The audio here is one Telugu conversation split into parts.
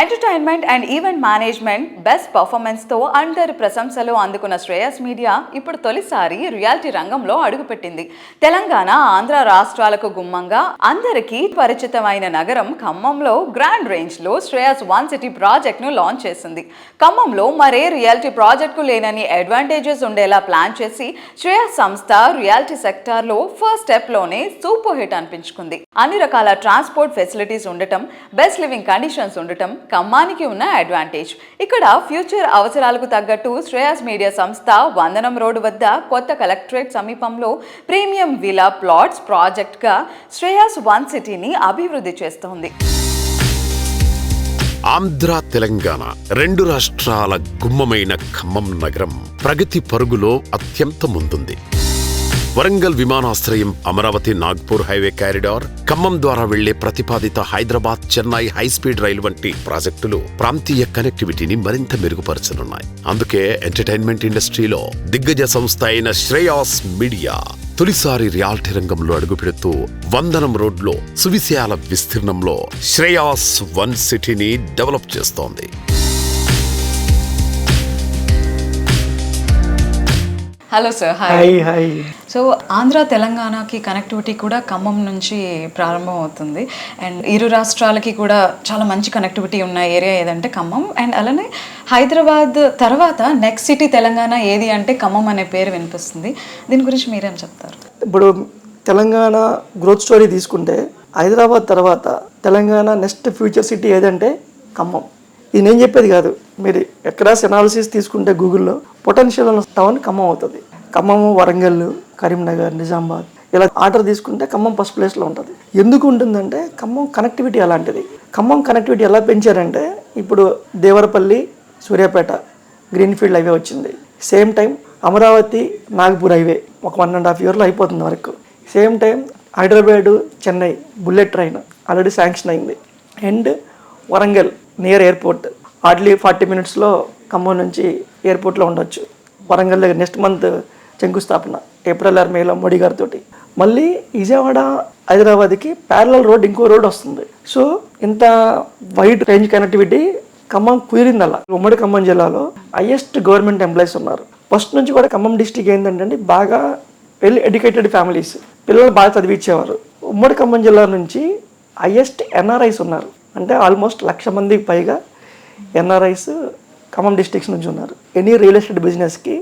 Entertainment and event management best performance తో అందరి ప్రశంసలు అందుకున్న శ్రేయస్ మీడియా ఇప్పుడు తొలిసారి రియాలిటీ రంగంలో అడుగుపెట్టింది. తెలంగాణ, ఆంధ్ర రాష్ట్రాలకు గుమ్మంగా అందరికీ పరిచితమైన నగరం ఖమ్మంలో గ్రాండ్ రేంజ్ లో శ్రేయస్ వన్ సిటీ ప్రాజెక్ట్ ను లాంచ్ చేసింది. ఖమ్మంలో మరే రియాలిటీ ప్రాజెక్ట్ కు లేనని అడ్వాంటేజెస్ ఉండేలా ప్లాన్ చేసి శ్రేయస్ సంస్థ రియాలిటీ సెక్టార్ లో ఫస్ట్ స్టెప్ లోనే సూపర్ హిట్ అనిపించుకుంది. అన్ని రకాల ట్రాన్స్పోర్ట్ ఫెసిలిటీస్ ఉండటం, బెస్ట్ లివింగ్ కండిషన్స్ ఉండటం ఖమ్మానికి ఉన్న అడ్వాంటేజ్. ఇక్కడ ఫ్యూచర్ అవసరాలకు తగ్గట్టు శ్రేయస్ మీడియా సంస్థ వందనం రోడ్డు వద్ద కొత్త కలెక్టరేట్ సమీపంలో ప్రీమియం విలా ప్లాట్స్ ప్రాజెక్ట్ గా శ్రేయస్ వన్ సిటీని అభివృద్ధి చేస్తోంది. ఆంధ్ర, తెలంగాణ రెండు రాష్ట్రాల గుమ్మమైన ఖమ్మం నగరం ప్రగతి పరుగులో అత్యంత ముందుంది. వరంగల్ విమానాశ్రయం, అమరావతి నాగ్పూర్ హైవే కారిడార్, ఖమ్మం ద్వారా వెళ్లే ప్రతిపాదిత హైదరాబాద్ చెన్నై హైస్పీడ్ రైలు వంటి ప్రాజెక్టులు ప్రాంతీయ కనెక్టివిటీని మరింత మెరుగుపరచనున్నాయి. అందుకే ఎంటర్టైన్మెంట్ ఇండస్ట్రీలో దిగ్గజ సంస్థ అయిన శ్రేయస్ మీడియా తొలిసారి రియాలిటీ రంగంలో అడుగుపెడుతూ వందనం రోడ్లో సువిశాల విస్తీర్ణంలో శ్రేయస్ వన్ సిటీని డెవలప్ చేస్తోంది. Hello sir. Hi. So Andhra తెలంగాణకి కనెక్టివిటీ కూడా ఖమ్మం నుంచి ప్రారంభం అవుతుంది. అండ్ ఇరు రాష్ట్రాలకి కూడా చాలా మంచి కనెక్టివిటీ ఉన్న ఏరియా ఏదంటే ఖమ్మం. అండ్ అలానే హైదరాబాద్ తర్వాత నెక్స్ట్ సిటీ తెలంగాణ ఏది అంటే ఖమ్మం అనే పేరు వినిపిస్తుంది. దీని గురించి మీరేం చెప్తారు? ఇప్పుడు తెలంగాణ గ్రోత్ స్టోరీ తీసుకుంటే హైదరాబాద్ తర్వాత తెలంగాణ నెక్స్ట్ ఫ్యూచర్ సిటీ ఏదంటే ఖమ్మం. ఇది నేను చెప్పేది కాదు, మీరు ఎక్కడ అనాలిసిస్ తీసుకుంటే గూగుల్లో పొటెన్షియల్ ఉన్న టౌన్ ఖమ్మం అవుతుంది. ఖమ్మము, వరంగల్, కరీంనగర్, నిజామాబాద్ ఇలా ఆర్డర్ తీసుకుంటే ఖమ్మం ఫస్ట్ ప్లేస్లో ఉంటుంది. ఎందుకు ఉంటుందంటే ఖమ్మం కనెక్టివిటీ అలాంటిది. ఖమ్మం కనెక్టివిటీ ఎలా పెంచారంటే ఇప్పుడు దేవరపల్లి, సూర్యాపేట గ్రీన్ఫీల్డ్ హైవే వచ్చింది. Same time Amaravati, Nagpur highway ఒక 1.5 yearలో అయిపోతుంది వరకు. Same time Hyderabad, Chennai bullet train already sanction అయింది. And Warangal near airport, hardly 40 minutesలో ఖమ్మం నుంచి ఎయిర్పోర్ట్లో ఉండొచ్చు. వరంగల్ దగ్గర నెక్స్ట్ మంత్ శంకుస్థాపన ఏప్రిల్ ఆర్ మేలో మోడీ గారితో. మళ్ళీ విజయవాడ, హైదరాబాద్కి ప్యారలల్ రోడ్, ఇంకో రోడ్ వస్తుంది. సో ఇంత వైడ్ రేంజ్ కనెక్టివిటీ ఖమ్మం కుదిరింది. అలా ఉమ్మడి ఖమ్మం జిల్లాలో హైయెస్ట్ గవర్నమెంట్ ఎంప్లాయీస్ ఉన్నారు. ఫస్ట్ నుంచి కూడా ఖమ్మం డిస్టిక్ ఏంటంటే బాగా వెల్ ఎడ్యుకేటెడ్ ఫ్యామిలీస్, పిల్లలు బాగా చదివించేవారు. ఉమ్మడి ఖమ్మం జిల్లా నుంచి హైయెస్ట్ ఎన్ఆర్ఐస్ ఉన్నారు. అంటే ఆల్మోస్ట్ 1,00,000 మందికి పైగా ఎన్ఆర్ఐస్ ఖమ్మం డిస్ట్రిక్ట్స్ నుంచి ఉన్నారు. ఎనీ రియల్ ఎస్టేట్ బిజినెస్కి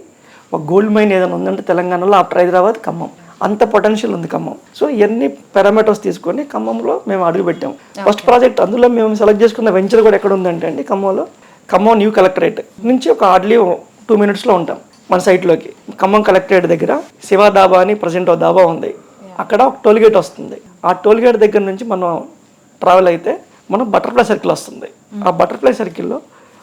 ఒక గోల్డ్ మైన్ ఏదైనా ఉందంటే తెలంగాణలో ఆఫ్టర్ హైదరాబాద్ ఖమ్మం. అంత పొటెన్షియల్ ఉంది ఖమ్మం. సో ఇవన్నీ పారామీటర్స్ తీసుకొని ఖమ్మంలో మేము అడుగుపెట్టాం. ఫస్ట్ ప్రాజెక్ట్ అందులో మేము సెలెక్ట్ చేసుకున్న వెంచర్ కూడా ఎక్కడ ఉందంటే అండి ఖమ్మంలో, ఖమ్మం న్యూ కలెక్టరేట్ నుంచి ఒక హార్డ్లీ 2 minutesలో ఉంటాం మన సైట్లోకి. ఖమ్మం కలెక్టరేట్ దగ్గర శివ దాబా అని ప్రజెంట్ ఒక దాబా ఉంది. అక్కడ ఒక టోల్గేట్ వస్తుంది. ఆ టోల్గేట్ దగ్గర నుంచి మనం ట్రావెల్ అయితే మనం బటర్ఫ్లై సర్కిల్ వస్తుంది. ఆ బటర్ఫ్లై సర్కిల్లో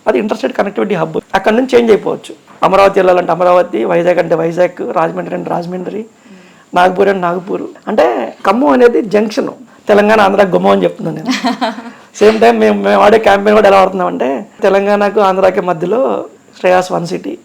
అది ఇంటర్స్టేట్ కనెక్టివిటీ హబ్. అక్కడ నుంచి చేంజ్ అయిపోవచ్చు. అమరావతి వెళ్ళాలంటే అమరావతి, వైజాగ్ అంటే వైజాగ్, రాజమండ్రి అంటే రాజమండ్రి, నాగపూర్ అంటే నాగపూర్. అంటే ఖమ్మం అనేది జంక్షన్. తెలంగాణ, ఆంధ్ర గుమ్మం అని చెప్తున్నాను నేను. సేమ్ టైం మేము ఆడే క్యాంపెయిన్ కూడా ఎలా ఆడుతున్నాం అంటే తెలంగాణకు, ఆంధ్రాకి మధ్యలో శ్రేయస్ వన్ సిటీ.